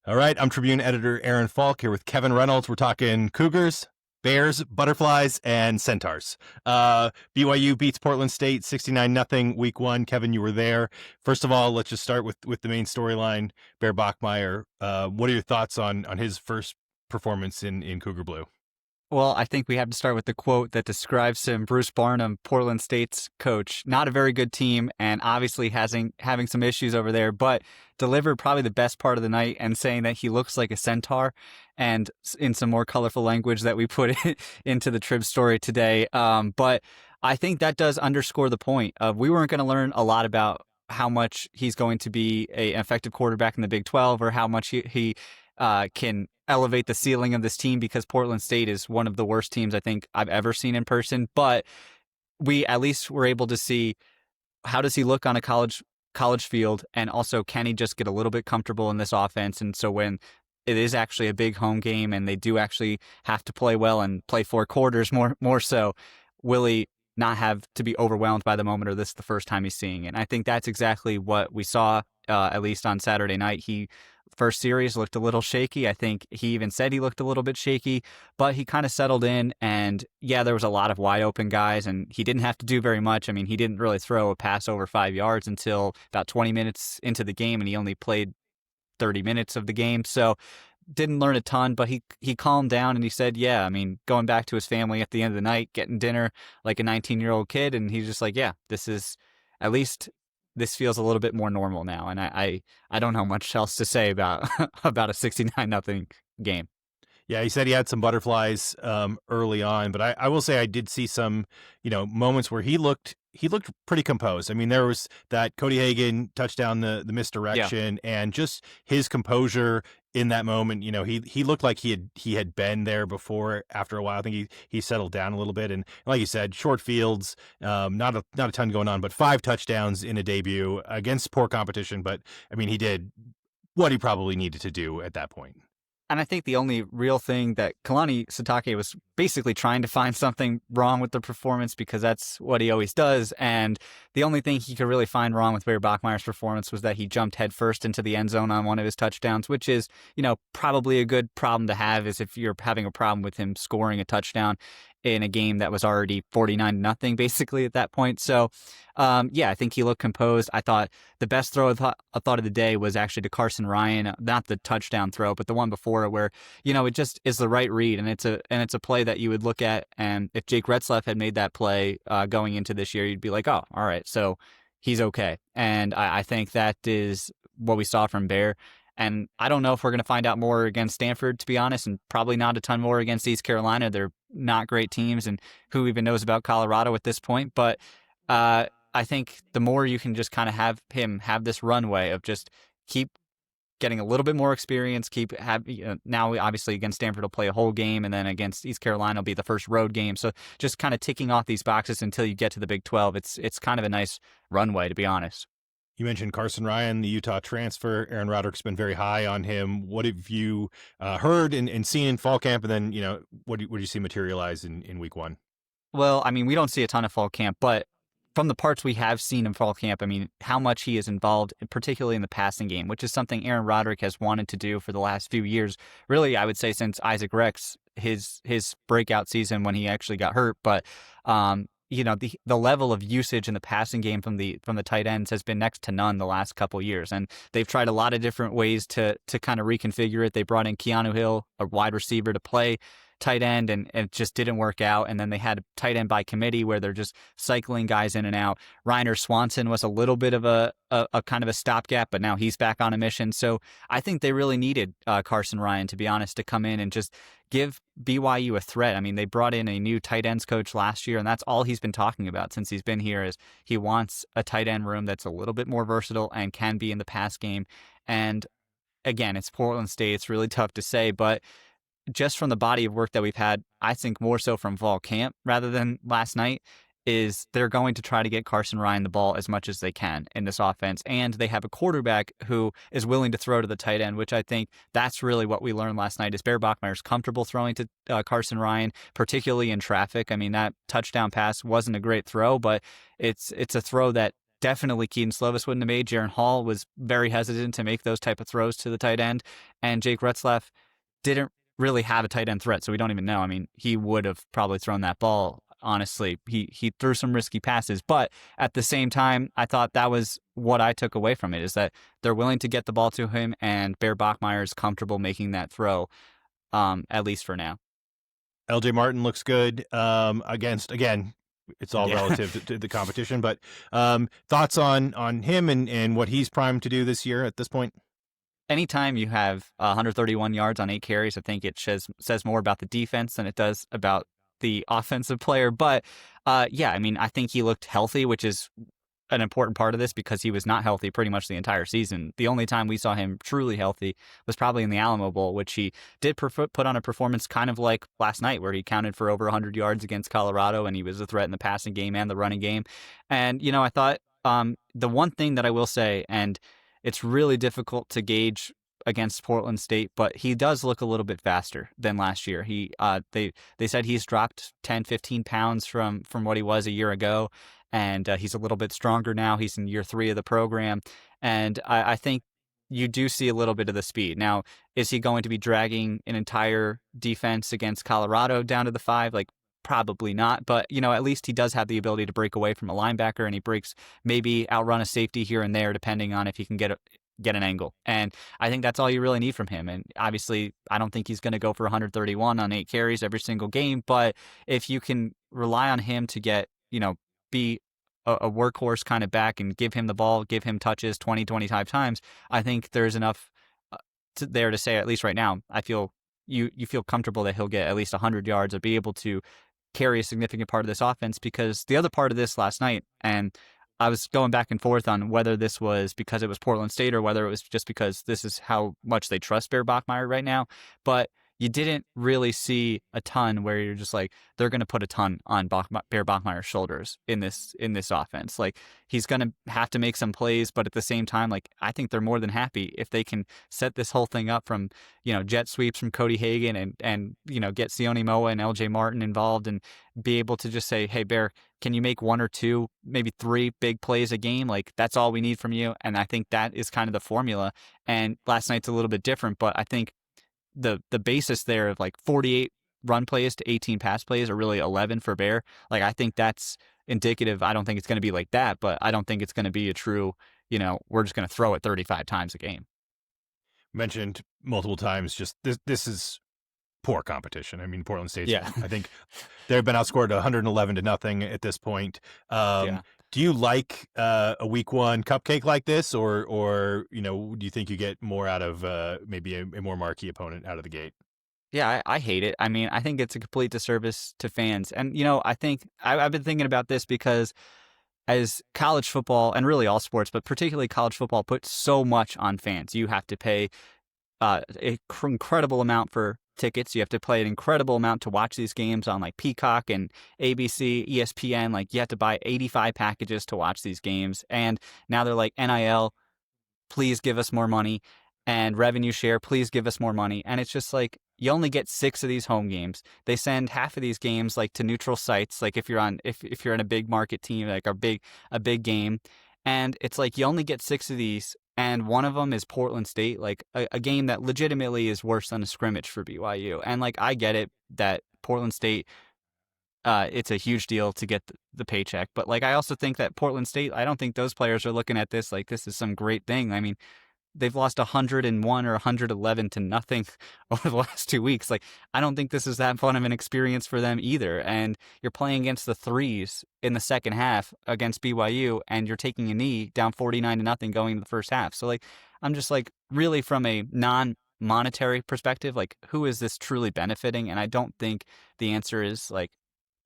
All right, I'm Tribune editor Aaron Falk here with Kevin Reynolds. We're talking Cougars, Bears, Butterflies, and Centaurs. BYU beats Portland State 69-0 week one. Kevin, you were there. First of all, let's just start with the main storyline. Bear Bachmeier. What are your thoughts on his first performance in Cougar Blue? Well, I think we have to start with the quote that describes him, Bruce Barnum, Portland State's coach. Not a very good team and obviously having some issues over there, but delivered probably the best part of the night and saying that he looks like a centaur, and in some more colorful language that we put into the Trib story today. But I think that does underscore the point of we weren't going to learn a lot about how much he's going to be an effective quarterback in the Big 12 or how much he can elevate the ceiling of this team, because Portland State is one of the worst teams I think I've ever seen in person. But we at least were able to see how does he look on a college field, and also can he just get a little bit comfortable in this offense. And so when it is actually a big home game and they do actually have to play well and play 4 quarters more so, will he not have to be overwhelmed by the moment, or this is the first time he's seeing it? And I think that's exactly what we saw, at least on Saturday night. He first series looked a little shaky. I think he even said he looked a little bit shaky, but he kind of settled in. And yeah, there was a lot of wide open guys and he didn't have to do very much. I mean, he didn't really throw a pass over 5 yards until about 20 minutes into the game, and he only played 30 minutes of the game. So didn't learn a ton, but he calmed down and he said, yeah, I mean, going back to his family at the end of the night, getting dinner like a 19-year-old kid. And he's just like, yeah, this is at least this feels a little bit more normal now. And I don't know much else to say about about a 69-0 game. Yeah, he said he had some butterflies early on, but I will say I did see some, moments where he looked pretty composed. I mean, there was that Cody Hagan touchdown, the misdirection, and just his composure in that moment. He looked like he had been there before. After a while, I think he settled down a little bit, and like you said, short fields, not a ton going on, but 5 touchdowns in a debut against poor competition. But I mean, he did what he probably needed to do at that point. And I think the only real thing that Kalani Sitake was basically trying to find something wrong with the performance, because that's what he always does. And the only thing he could really find wrong with Bear Bachmeier's performance was that he jumped headfirst into the end zone on one of his touchdowns, which is, probably a good problem to have, is if you're having a problem with him scoring a touchdown in a game that was already 49-0 basically at that point. So, I think he looked composed. I thought the best throw I thought of the day was actually to Carson Ryan, not the touchdown throw, but the one before it where, it just is the right read. And it's a play that you would look at. And if Jake Retzlaff had made that play going into this year, you'd be like, oh, all right, so he's okay. And I think that is what we saw from Bear. And I don't know if we're going to find out more against Stanford, to be honest, and probably not a ton more against East Carolina. They're not great teams, and who even knows about Colorado at this point. But I think the more you can just kind of have him have this runway of just keep getting a little bit more experience, now obviously against Stanford will play a whole game, and then against East Carolina will be the first road game. So just kind of ticking off these boxes until you get to the Big 12. It's kind of a nice runway, to be honest. You mentioned Carson Ryan, the Utah transfer. Aaron Roderick's been very high on him. What have you heard and seen in fall camp? And then, what do you see materialize in week one? Well, I mean, we don't see a ton of fall camp, but from the parts we have seen in fall camp, I mean, how much he is involved, particularly in the passing game, which is something Aaron Roderick has wanted to do for the last few years. Really, I would say since Isaac Rex, his breakout season when he actually got hurt. But the level of usage in the passing game from the tight ends has been next to none the last couple years, and they've tried a lot of different ways to kind of reconfigure it. They brought in Keanu Hill, a wide receiver, to play tight end, and it just didn't work out. And then they had tight end by committee where they're just cycling guys in and out. Reiner Swanson was a little bit of a kind of a stopgap, but now he's back on a mission. So I think they really needed Carson Ryan, to be honest, to come in and just give BYU a threat. I mean, they brought in a new tight ends coach last year, and that's all he's been talking about since he's been here, is he wants a tight end room that's a little bit more versatile and can be in the pass game. And again, it's Portland State. It's really tough to say, but just from the body of work that we've had, I think more so from fall camp rather than last night, is they're going to try to get Carson Ryan the ball as much as they can in this offense. And they have a quarterback who is willing to throw to the tight end, which I think that's really what we learned last night, is Bear Bachmeier's comfortable throwing to Carson Ryan, particularly in traffic. I mean, that touchdown pass wasn't a great throw, but it's a throw that definitely Keaton Slovis wouldn't have made. Jaron Hall was very hesitant to make those type of throws to the tight end. And Jake Retzlaff didn't really have a tight end threat, so we don't even know. I mean, he would have probably thrown that ball. Honestly, he threw some risky passes, but at the same time, I thought that was what I took away from it, is that they're willing to get the ball to him, and Bear Bachmeier is comfortable making that throw, at least for now. LJ Martin looks good again. It's all relative to the competition, but thoughts on him and what he's primed to do this year at this point? Anytime you have 131 yards on 8 carries, I think it says more about the defense than it does about the offensive player. But yeah, I mean, I think he looked healthy, which is an important part of this because he was not healthy pretty much the entire season. The only time we saw him truly healthy was probably in the Alamo Bowl, which he did put on a performance kind of like last night, where he counted for over 100 yards against Colorado, and he was a threat in the passing game and the running game. And, I thought the one thing that I will say, and it's really difficult to gauge against Portland State, but he does look a little bit faster than last year. They said he's dropped 10, 15 pounds from what he was a year ago, and he's a little bit stronger now. He's in year 3 of the program, and I think you do see a little bit of the speed. Now, is he going to be dragging an entire defense against Colorado down to the 5? Like, probably not, but at least he does have the ability to break away from a linebacker, and he breaks, maybe outrun a safety here and there, depending on if he can get an angle. And I think that's all you really need from him. And obviously, I don't think he's going to go for 131 on 8 carries every single game, but if you can rely on him to get, be a workhorse kind of back and give him the ball, give him touches 20, 25 times, I think there's enough there to say, at least right now, I feel you feel comfortable that he'll get at least 100 yards or be able to carry a significant part of this offense. Because the other part of this last night, and I was going back and forth on whether this was because it was Portland State or whether it was just because this is how much they trust Bear Bachmeier right now, but you didn't really see a ton where you're just like, they're going to put a ton on Bear Bachmeier's shoulders in this offense. Like, he's going to have to make some plays, but at the same time, like, I think they're more than happy if they can set this whole thing up from, jet sweeps from Cody Hagan and get Sione Moa and LJ Martin involved and be able to just say, hey, Bear, can you make 1 or 2, maybe 3 big plays a game? Like, that's all we need from you. And I think that is kind of the formula. And last night's a little bit different, but I think the basis there of like 48 run plays to 18 pass plays, or really 11 for Bear, like, I think that's indicative. I don't think it's going to be like that, but I don't think it's going to be a true, we're just going to throw it 35 times a game. Mentioned multiple times, just this is poor competition. I mean, Portland State, Yeah. I think they've been outscored 111-0 at this point. Do you like a week 1 cupcake like this, or do you think you get more out of maybe a more marquee opponent out of the gate? Yeah, I hate it. I mean, I think it's a complete disservice to fans. And, I think I've been thinking about this because as college football, and really all sports, but particularly college football, puts so much on fans. You have to pay an incredible amount for tickets. You have to pay an incredible amount to watch these games on like Peacock and ABC, ESPN. Like, you have to buy 85 packages to watch these games. And now they're like, NIL, please give us more money, and revenue share, please give us more money. And it's just like, you only get 6 of these home games. They send half of these games like to neutral sites, like if you're in a big market team, like a big game. And it's like, you only get 6 of these, and one of them is Portland State, like a game that legitimately is worse than a scrimmage for BYU. And like, I get it that Portland State, it's a huge deal to get the paycheck, but like, I also think that Portland State, I don't think those players are looking at this like this is some great thing. I mean, they've lost 101 or 111-0 over the last 2 weeks. Like, I don't think this is that fun of an experience for them either. And you're playing against the threes in the second half against BYU, and you're taking a knee down 49-0 going into the first half. So like, I'm just like, really from a non-monetary perspective, like, who is this truly benefiting? And I don't think the answer is like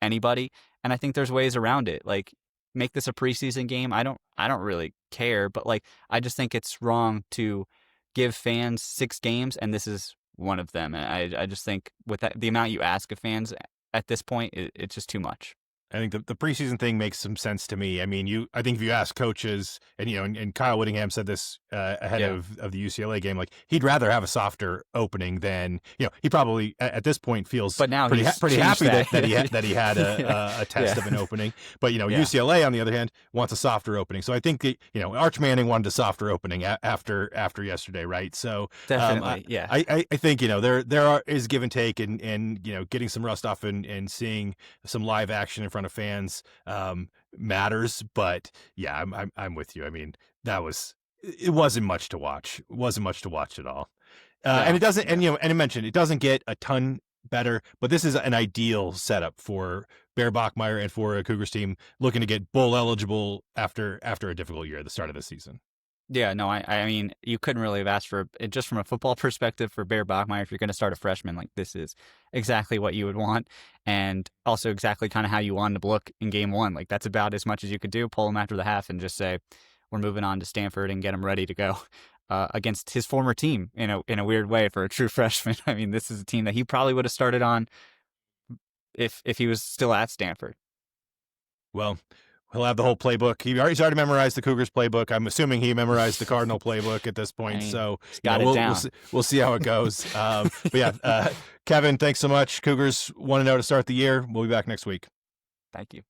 anybody. And I think there's ways around it. Like, make this a preseason game. I don't really care, but like, I just think it's wrong to give fans 6 games, and this is one of them. And I just think with that, the amount you ask of fans at this point, it's just too much. I think the preseason thing makes some sense to me. I mean, I think if you ask coaches, and and Kyle Whittingham said this ahead of the UCLA game, like he'd rather have a softer opening than he probably at this point feels but now pretty happy that he had a test Yeah. of an opening. But UCLA on the other hand wants a softer opening. So I think Arch Manning wanted a softer opening after yesterday, right? So Definitely, yeah. I think there is give and take, and getting some rust off and seeing some live action in front of fans matters. But yeah, I'm with you. I mean, it wasn't much to watch. It wasn't much to watch at all. And it doesn't, and I mentioned it doesn't get a ton better, but this is an ideal setup for Bear Bachmeier and for a Cougars team looking to get bowl eligible after a difficult year at the start of the season. Yeah, no, I mean, you couldn't really have asked for it just from a football perspective for Bear Bachmeier. If you're going to start a freshman, like this is exactly what you would want, and also exactly kind of how you wanted to look in game one. Like that's about as much as you could do. Pull him after the half and just say, we're moving on to Stanford and get him ready to go against his former team in a weird way for a true freshman. I mean, this is a team that he probably would have started on if he was still at Stanford. Well, he'll have the whole playbook. He's already memorized the Cougars playbook. I'm assuming he memorized the Cardinal playbook at this point. So we'll see how it goes. But yeah, Kevin, thanks so much. Cougars 1-0 to start the year. We'll be back next week. Thank you.